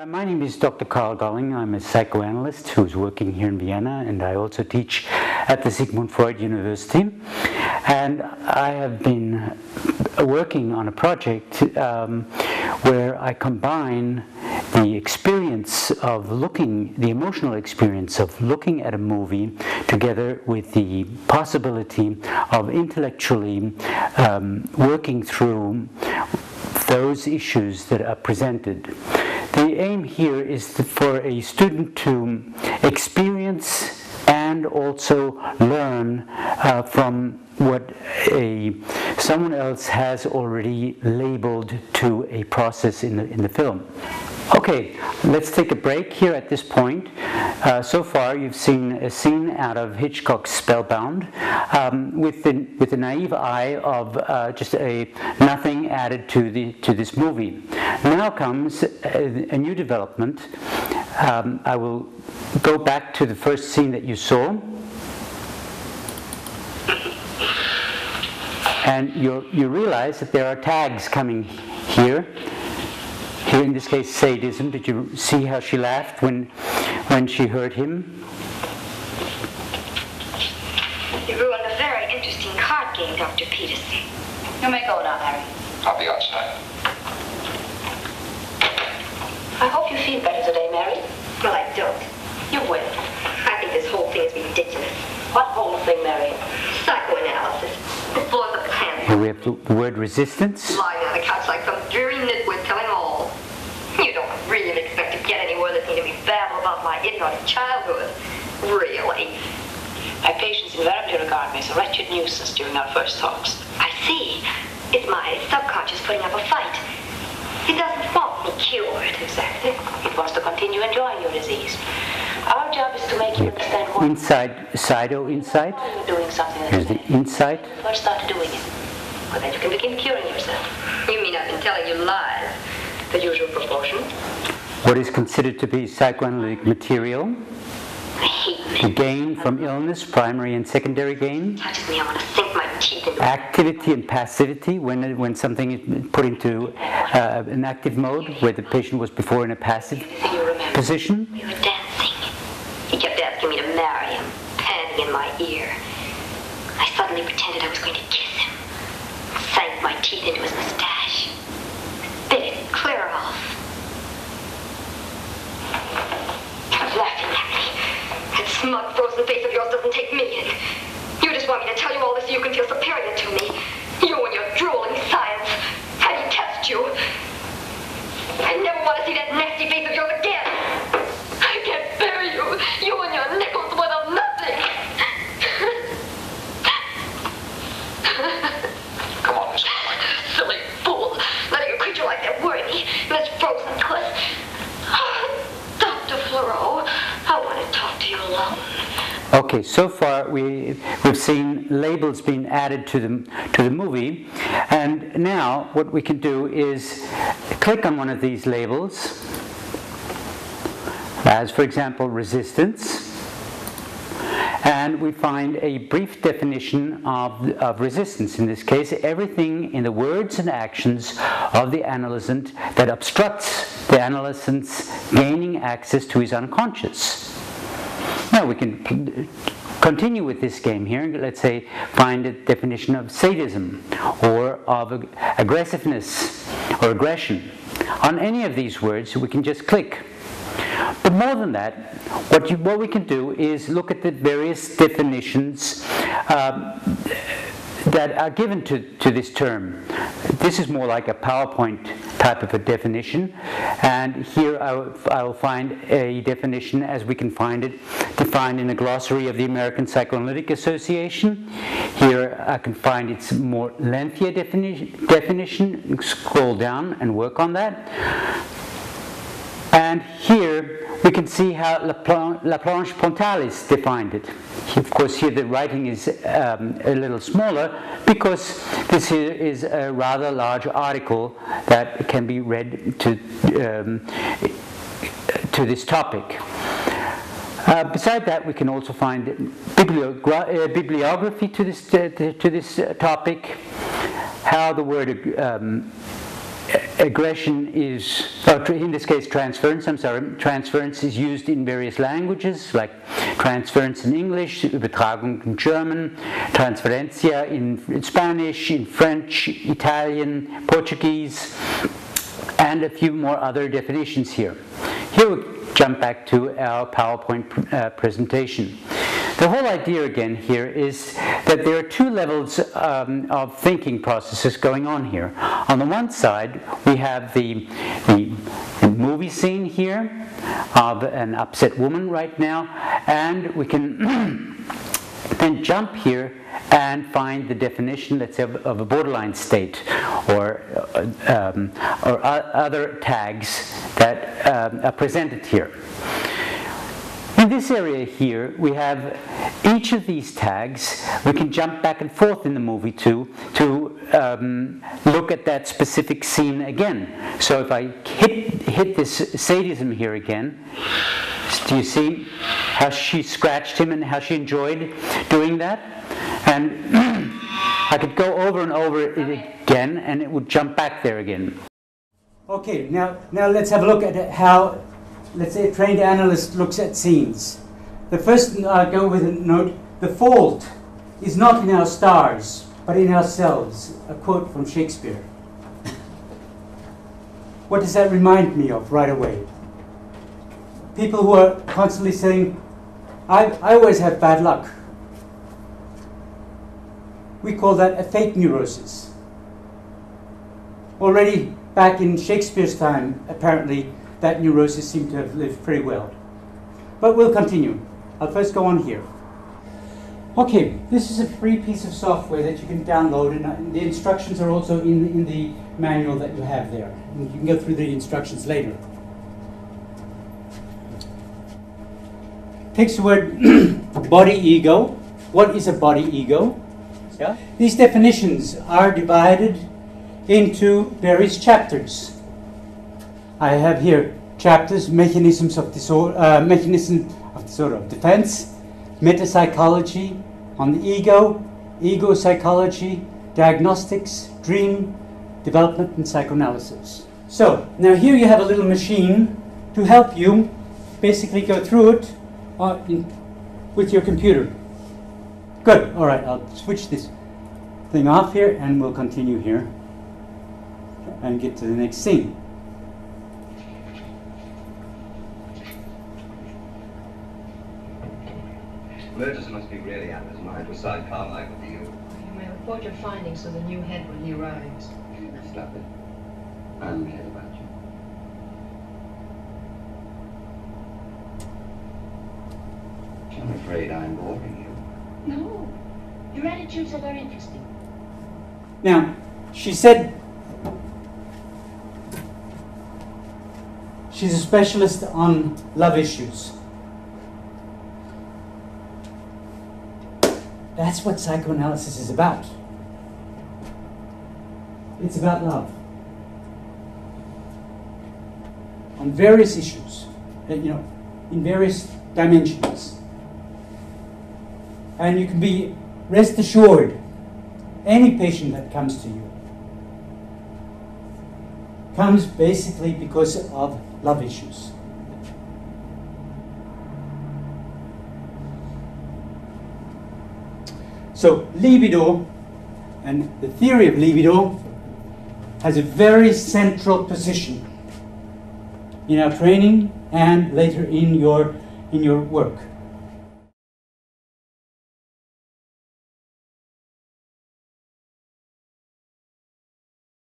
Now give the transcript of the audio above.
My name is Dr. Karl Golling. I'm a psychoanalyst who's working here in Vienna, and I also teach at the Sigmund Freud University. And I have been working on a project where I combine the experience of the emotional experience of looking at a movie together with the possibility of intellectually working through those issues that are presented. The aim here is for a student to experience and also learn from what someone else has already labeled to a process in the film. Okay, let's take a break here at this point. So far you've seen a scene out of Hitchcock's Spellbound with the naive eye of just nothing added to this movie. Now comes a new development. I will go back to the first scene that you saw, and you realize that there are tags coming here. Here, in this case, sadism. Did you see how she laughed when she heard him? You ruined a very interesting card game, Dr. Peterson. You may go now, Harry. I'll be outside. I hope you feel better today, Mary. Well, I don't. You will. I think this whole thing is ridiculous. What whole thing, Mary? Psychoanalysis. The boys of the pen. Here we have the word resistance. Lying on the couch like some dreary nitwit telling all. You don't really expect to get anywhere listening to me babble about my idiotic childhood. Really? My patients invariably regard me as a wretched nuisance during our first talks. I see. It's my subconscious putting up a fight. It doesn't want me cured. Exactly. It wants to continue enjoying your disease. Our job is to make you understand what... Inside, inside. Why you're doing something that's Here's the inside. First start doing it. Well, then you can begin curing yourself. You mean I've been telling you lies? The usual proportion. What is considered to be psychoanalytic material? I hate The men. gain from illness, primary and secondary gain. Touches me, I want to sink my teeth into it. Activity and passivity, when something is put into an active mode, where the patient was before in a passive Anything you remember. position. We were dancing. He kept asking me to marry him, panting in my ear. I suddenly pretended I was going to kiss him. Sank my teeth into his mustache. Bit it clear off. You're laughing at me. That smug, frozen face of yours doesn't take me in. You just want me to tell you all this so you can feel superior to me. You and your drooling science. How do you test you? I never want to see that nasty face of yours again. I can't bear you. You and your nickels without nothing. Come on, Miss Golling. Silly fool. Letting a creature like that worry me in this frozen twist. Dr. Fleureau, I want to talk to you alone. Okay, so far we've seen labels being added to the movie, and now what we can do is click on one of these labels, as for example resistance, and we find a brief definition of resistance. In this case, everything in the words and actions of the analysant that obstructs the analysant's gaining access to his unconscious. Now we can continue with this game here. Let's say find a definition of sadism or of aggressiveness or aggression. On any of these words we can just click. But more than that, what we can do is look at the various definitions that are given to this term. This is more like a PowerPoint type of a definition, and here I will find a definition as we can find it defined in the glossary of the American Psychoanalytic Association. Here I can find its more lengthier definition, scroll down and work on that. And here we can see how Laplanche-Pontalis defined it. Of course, here the writing is a little smaller because this here is a rather large article that can be read to this topic. Beside that, we can also find bibliography to this topic, how the word aggression is, in this case transference, transference is used in various languages, like transference in English, Übertragung in German, transferencia in Spanish, in French, Italian, Portuguese, and a few more other definitions here. Here we'll jump back to our PowerPoint presentation. The whole idea again here is that there are two levels of thinking processes going on here. On the one side, we have the movie scene here of an upset woman right now, and we can then jump here and find the definition, let's say, of a borderline state, or other tags that are presented here. In this area here, we have each of these tags. We can jump back and forth in the movie to look at that specific scene again. So if I hit this sadism here again, do you see how she scratched him and how she enjoyed doing that? And I could go over and over it again, and it would jump back there again. Okay, now let's have a look at how, let's say, a trained analyst looks at scenes. The first, I'll go with a note: the fault is not in our stars, but in ourselves. A quote from Shakespeare. What does that remind me of right away? People who are constantly saying, I always have bad luck. We call that a fate neurosis. Already back in Shakespeare's time, apparently, that neurosis seemed to have lived pretty well. But we'll continue. I'll first go on here. Okay, this is a free piece of software that you can download, and the instructions are also in the manual that you have there. And you can go through the instructions later. Takes the word body ego. What is a body ego? Yeah. These definitions are divided into various chapters. I have here chapters: mechanisms of disorder, of defense, metapsychology, on the ego, ego psychology, diagnostics, dream development, and psychoanalysis. So now here you have a little machine to help you basically go through it with your computer. Good. All right, I'll switch this thing off here, and we'll continue here and get to the next scene. Burgess must be really out of his mind to assign Karl Golling to you. You may report your findings to the new head when he arrives. Stop it. I don't care about you. I'm afraid I'm boring you. No. Your attitudes are very interesting. Now, she said she's a specialist on love issues. That's what psychoanalysis is about. It's about love. On various issues, in various dimensions. And you can be rest assured, any patient that comes to you comes basically because of love issues. So libido, and the theory of libido, has a very central position in our training and later in your work.